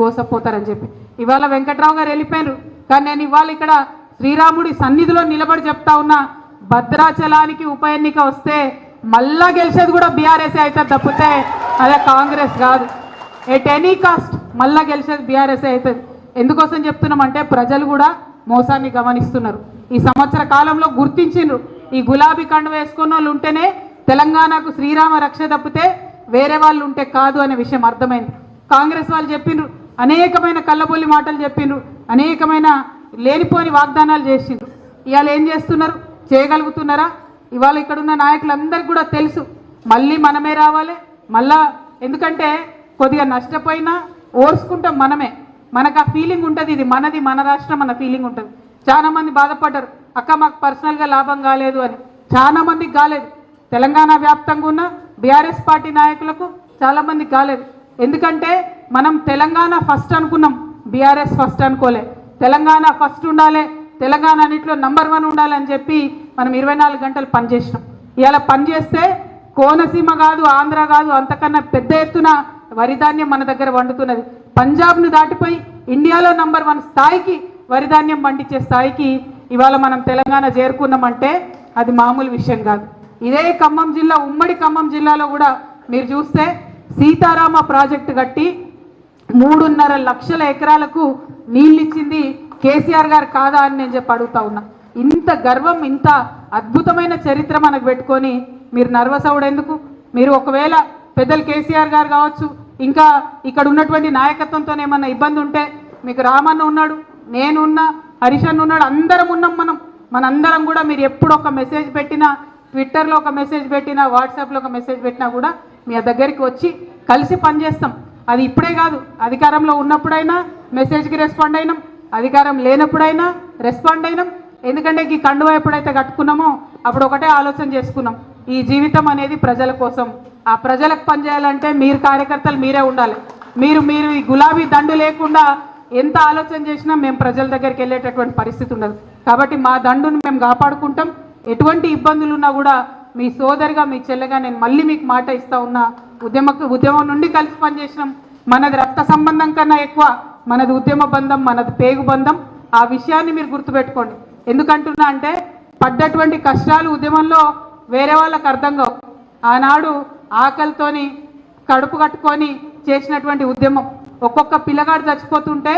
గోసపోతారని చెప్పి ఇవాళ వెంకట్రావు గారు వెళ్ళిపోయారు. కానీ నేను ఇవాళ ఇక్కడ శ్రీరాముడి సన్నిధిలో నిలబడి చెప్తా ఉన్నా, భద్రాచలానికి ఉప ఎన్నిక వస్తే మళ్ళా గెలిచేది కూడా బీఆర్ఎస్ అయితే తప్పితే అదే కాంగ్రెస్ కాదు. ఎట్ ఎనీ కాస్ట్ మళ్ళా గెలిచేది బీఆర్ఎస్ అవుతుంది. ఎందుకోసం చెప్తున్నామంటే ప్రజలు కూడా మోసాన్ని గమనిస్తున్నారు. ఈ సంవత్సర కాలంలో గుర్తించిండ్రు, ఈ గులాబీ కండు వేసుకున్న వాళ్ళు ఉంటేనే తెలంగాణకు శ్రీరామ రక్ష తప్పితే వేరే వాళ్ళు ఉంటే కాదు అనే విషయం అర్థమైంది. కాంగ్రెస్ వాళ్ళు చెప్పిండ్రు, అనేకమైన కళ్ళబొల్లి మాటలు చెప్పిండ్రు, అనేకమైన లేనిపోని వాగ్దానాలు చేసిండ్రు. ఇవాళ ఏం చేస్తున్నారు? చేయగలుగుతున్నారా? ఇవాళ ఇక్కడున్న నాయకులందరికీ కూడా తెలుసు మళ్ళీ మనమే రావాలి. మళ్ళా ఎందుకంటే కొద్దిగా నష్టపోయినా ఓర్చుకుంటాం మనమే, మనకు ఆ ఫీలింగ్ ఉంటుంది, ఇది మనది మన రాష్ట్రం అన్న ఫీలింగ్ ఉంటుంది. చాలా మంది బాధపడ్డారు, అక్క మాకు పర్సనల్గా లాభం కాలేదు అని. చాలా మందికి కాలేదు, తెలంగాణ వ్యాప్తంగా ఉన్న బీఆర్ఎస్ పార్టీ నాయకులకు చాలా మందికి కాలేదు. ఎందుకంటే మనం తెలంగాణ ఫస్ట్ అనుకున్నాం, బీఆర్ఎస్ ఫస్ట్ అనుకోలే. తెలంగాణ ఫస్ట్ ఉండాలి, తెలంగాణ అన్నింటిలో నంబర్ 1 ఉండాలని చెప్పి మనం 24 గంటలు పనిచేసినాం. ఇలా పనిచేస్తే కోనసీమ కాదు, ఆంధ్ర కాదు, అంతకన్నా పెద్ద ఎత్తున వరిధాన్యం మన దగ్గర వండుతున్నది. పంజాబ్ను దాటిపోయి ఇండియాలో నంబర్ 1 స్థాయికి వరిధాన్యం పండించే స్థాయికి ఇవాళ మనం తెలంగాణ చేరుకున్నామంటే అది మామూలు విషయం కాదు. ఇదే ఖమ్మం జిల్లా, ఉమ్మడి ఖమ్మం జిల్లాలో కూడా మీరు చూస్తే సీతారామ ప్రాజెక్టు కట్టి 3.5 లక్షల ఎకరాలకు నీళ్ళు ఇచ్చింది కేసీఆర్ గారు కాదా అని నేను చెప్పి అడుగుతా ఉన్నా. ఇంత గర్వం, ఇంత అద్భుతమైన చరిత్ర మనకు పెట్టుకొని మీరు నర్వస్ అవడెందుకు? మీరు ఒకవేళ పెద్దలు కేసీఆర్ గారు కావచ్చు, ఇంకా ఇక్కడ ఉన్నటువంటి నాయకత్వంతో ఏమన్నా ఇబ్బంది ఉంటే మీకు రామన్న ఉన్నాడు, నేను ఉన్నా, హరీష్ అన్న ఉన్నాడు, అందరం ఉన్నాం. మనందరం కూడా మీరు ఎప్పుడు ఒక మెసేజ్ పెట్టినా, ట్విట్టర్లో ఒక మెసేజ్ పెట్టినా, వాట్సాప్లో ఒక మెసేజ్ పెట్టినా కూడా మీ దగ్గరికి వచ్చి కలిసి పనిచేస్తాం. అది ఇప్పుడే కాదు, అధికారంలో ఉన్నప్పుడైనా మెసేజ్కి రెస్పాండ్ అయినాం, అధికారం లేనప్పుడైనా రెస్పాండ్ అయినాం. ఎందుకంటే ఈ కండువా ఎప్పుడైతే కట్టుకున్నామో అప్పుడు ఒకటే ఆలోచన చేసుకున్నాం, ఈ జీవితం అనేది ప్రజల కోసం. ఆ ప్రజలకు పనిచేయాలంటే మీరు కార్యకర్తలు మీరే ఉండాలి. మీరు ఈ గులాబీ దండు లేకుండా ఎంత ఆలోచన చేసినా మేము ప్రజల దగ్గరికి వెళ్ళేటటువంటి పరిస్థితి ఉండదు. కాబట్టి మా దండును మేము కాపాడుకుంటాం. ఎటువంటి ఇబ్బందులు ఉన్నా కూడా మీ సోదరిగా, మీ చెల్లెగా నేను మళ్ళీ మీకు మాట ఇస్తా ఉన్నా. ఉద్యమం నుండి కలిసి పనిచేసినాం. మనది రక్త సంబంధం కన్నా ఎక్కువ మనది ఉద్యమ బంధం, మనది పేగు బంధం. ఆ విషయాన్ని మీరు గుర్తుపెట్టుకోండి. ఎందుకంటున్నా అంటే పడ్డటువంటి కష్టాలు ఉద్యమంలో వేరే వాళ్ళకు అర్థం కావు. ఆనాడు ఆకలితోని కడుపు కట్టుకొని చేసినటువంటి ఉద్యమం, ఒక్కొక్క పిల్లగాడు చచ్చిపోతుంటే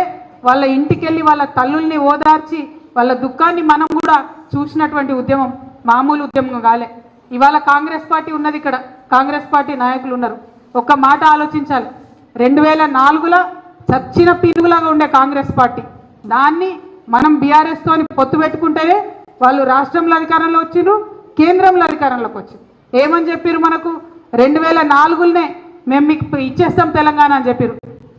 వాళ్ళ ఇంటికి వెళ్ళి వాళ్ళ తల్లుల్ని ఓదార్చి వాళ్ళ దుఃఖాన్ని మనం కూడా చూసినటువంటి ఉద్యమం మామూలు ఉద్యమం కాలే. ఇవాళ కాంగ్రెస్ పార్టీ ఉన్నది, ఇక్కడ కాంగ్రెస్ పార్టీ నాయకులు ఉన్నారు. ఒక్క మాట ఆలోచించాలి, 2004లో చచ్చిన పీనుగులాగా ఉండే కాంగ్రెస్ పార్టీ, దాన్ని మనం బీఆర్ఎస్ తోని పొత్తు పెట్టుకుంటేనే వాళ్ళు రాష్ట్రంలో అధికారంలో వచ్చిండ్రు, కేంద్రంలో అధికారంలోకి వచ్చింది. ఏమని చెప్పారు? మనకు 2004లోనే మేము మీకు ఇచ్చేస్తాం తెలంగాణ అని చెప్పారు.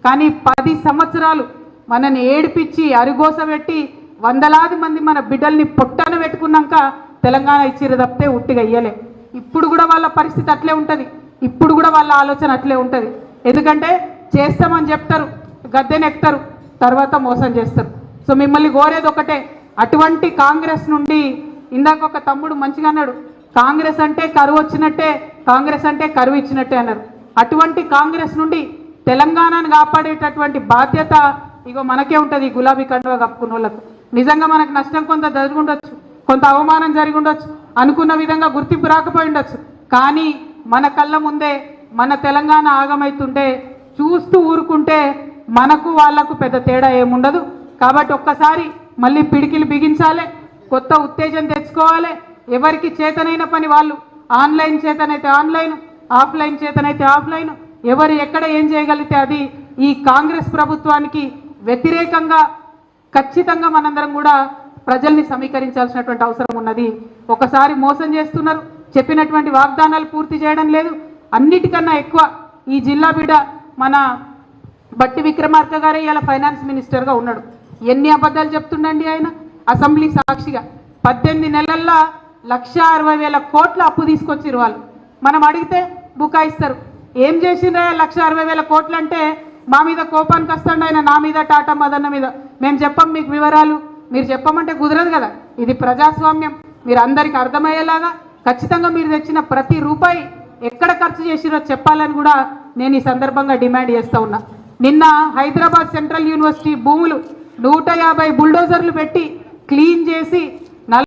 కానీ 10 సంవత్సరాలు మనని ఏడిపించి అరిగోస పెట్టి వందలాది మంది మన బిడ్డల్ని పొట్టన పెట్టుకున్నాక తెలంగాణ ఇచ్చిరు తప్పితే ఉట్టిగా ఇయ్యలే. ఇప్పుడు కూడా వాళ్ళ పరిస్థితి అట్లే ఉంటుంది, ఇప్పుడు కూడా వాళ్ళ ఆలోచన అట్లే ఉంటుంది. ఎందుకంటే చేస్తామని చెప్తారు, గద్దెనెక్తారు, తర్వాత మోసం చేస్తారు. సో మిమ్మల్ని కోరేది ఒకటే, అటువంటి కాంగ్రెస్ నుండి, ఇందాక ఒక తమ్ముడు మంచిగా అన్నాడు, కాంగ్రెస్ అంటే కరువు వచ్చినట్టే, కాంగ్రెస్ అంటే కరువు ఇచ్చినట్టే అన్నారు. అటువంటి కాంగ్రెస్ నుండి తెలంగాణను కాపాడేటటువంటి బాధ్యత ఇగో మనకే ఉంటుంది. గులాబీ కండువా కప్పుకున్న వాళ్ళకు నిజంగా మనకు నష్టం కొంత జరిగి ఉండొచ్చు, కొంత అవమానం జరిగి ఉండొచ్చు, అనుకున్న విధంగా గుర్తింపు రాకపోయి ఉండొచ్చు. కానీ మన కళ్ళ ముందే మన తెలంగాణ ఆగమైతుంటే చూస్తూ ఊరుకుంటే మనకు వాళ్లకు పెద్ద తేడా ఏముండదు. కాబట్టి ఒక్కసారి మళ్ళీ పిడికిలు బిగించాలి, కొత్త ఉత్తేజం తెచ్చుకోవాలి. ఎవరికి చేతనైన పని వాళ్ళు, ఆన్లైన్ చేతనైతే ఆన్లైన్, ఆఫ్లైన్ చేతనైతే ఆఫ్లైన్, ఎవరు ఎక్కడ ఏం చేయగలిగితే అది. ఈ కాంగ్రెస్ ప్రభుత్వానికి వ్యతిరేకంగా ఖచ్చితంగా మనందరం కూడా ప్రజల్ని సమీకరించాల్సినటువంటి అవసరం ఉన్నది. ఒకసారి మోసం చేస్తున్నారు, చెప్పినటువంటి వాగ్దానాలు పూర్తి చేయడం లేదు. అన్నిటికన్నా ఎక్కువ ఈ జిల్లా బిడ్డ మన బట్టి విక్రమార్క గారే ఇలా ఫైనాన్స్ మినిస్టర్గా ఉన్నాడు. ఎన్ని అబద్ధాలు చెప్తుండండి ఆయన అసెంబ్లీ సాక్షిగా. 18 నెలల్లో 1,60,000 కోట్ల అప్పు తీసుకొచ్చిరు వాళ్ళు. మనం అడిగితే బుకాయిస్తారు. ఏం చేసిండ్రా 1,60,000 కోట్లు అంటే మా మీద కోపానికి వస్తాండి ఆయన, నా మీద, టాటా మదన్న మీద. మేము చెప్పం మీకు వివరాలు, మీరు చెప్పమంటే కుదరదు కదా. ఇది ప్రజాస్వామ్యం. మీరు అందరికీ అర్థమయ్యేలాగా ఖచ్చితంగా మీరు తెచ్చిన ప్రతి రూపాయి ఎక్కడ ఖర్చు చేసిరో చెప్పాలని కూడా నేను ఈ సందర్భంగా డిమాండ్ చేస్తూ ఉన్నా. నిన్న హైదరాబాద్ సెంట్రల్ యూనివర్సిటీ భూములు 150 బుల్డోజర్లు పెట్టి క్లీన్ చేసి